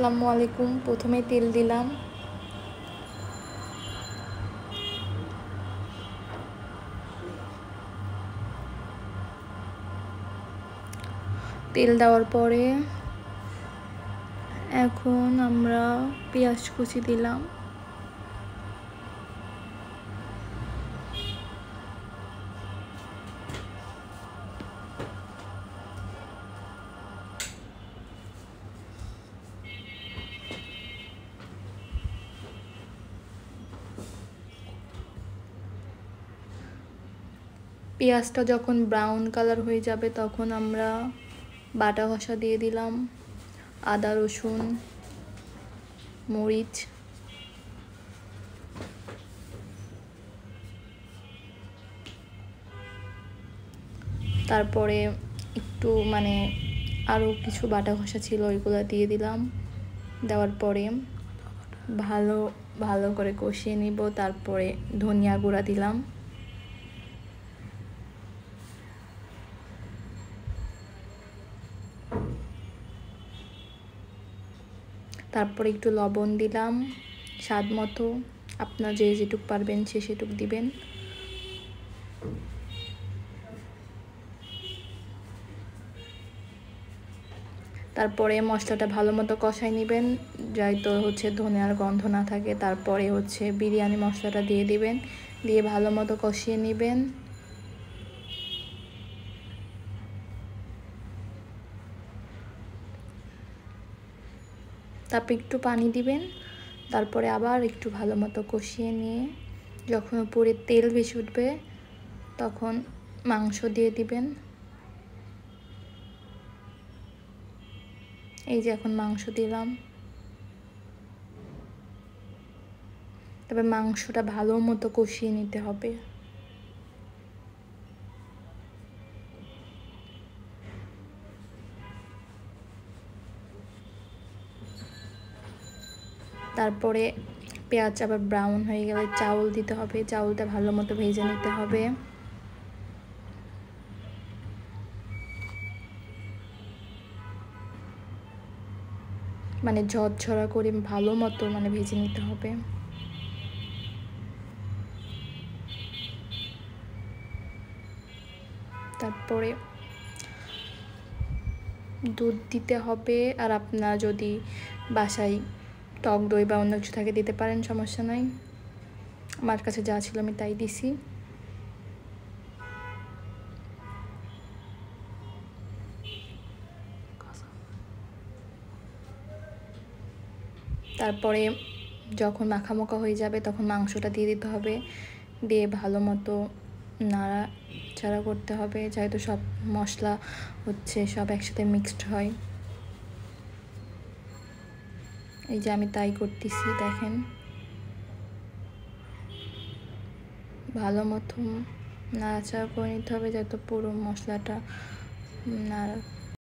আসসালামু আলাইকুম। প্রথমে তেল দিলাম, তেল দেওয়ার পরে এখন আমরা পেঁয়াজ কুচি দিলাম, পেঁয়াজটা যখন ব্রাউন কালার হয়ে যাবে তখন আমরা বাটা কষা দিয়ে দিলাম, আদা রসুন মরিচ, তারপরে একটু আরও কিছু বাটা কষা ছিল ওইগুলো দিয়ে দিলাম। দেওয়ার পরে ভালো ভালো করে কষিয়ে নিব। তারপরে ধনিয়া গুঁড়া দিলাম, তারপরে একটু লবণ দিলাম স্বাদ মতো, আপনার যেটুক পারবেন সেটুক দিবেন। তারপরে মশলাটা ভালো মতো কষাই নেবেন, যাইতো ধনিয়ার গন্ধ না থাকে। তারপরে বিরিয়ানি মশলাটা দিয়ে দিবেন, দিয়ে ভালো মতো কষিয়ে নেবেন। তারপর একটু পানি দিবেন, তারপরে আবার একটু ভালো মতো কষিয়ে নিয়ে যখন উপরে তেল ভেসে উঠবে তখন মাংস দিয়ে দিবেন। এই যে এখন মাংস দিলাম। তবে মাংসটা ভালো মতো কষিয়ে নিতে হবে। তারপরে পেঁয়াজ আবার ব্রাউন হয়ে গেলে চাউল দিতে হবে, চাউলটা ভালো মতো ভেজে নিতে হবে। ঝরঝরা করে ভালো মতো ভেজে নিতে হবে। তারপরে দুধ দিতে হবে, আর আপনার যদি বাসায় টক দই বা অন্য কিছু থাকে দিতে পারেন, সমস্যা নাই। আমার কাছে যা ছিল আমি তাই দিছি। তারপরে যখন মাখামাখা হয়ে যাবে তখন মাংসটা দিয়ে দিতে হবে, দিয়ে ভালো মতো নাড়াচাড়া করতে হবে, যেহেতু সব মশলা সব একসাথে মিক্সড হয়। এই যে আমি তাই করতেছি, দেখেন। ভালো মতো নাড়াচাড়া করে নিতে হবে যাতে পুরো মশলাটা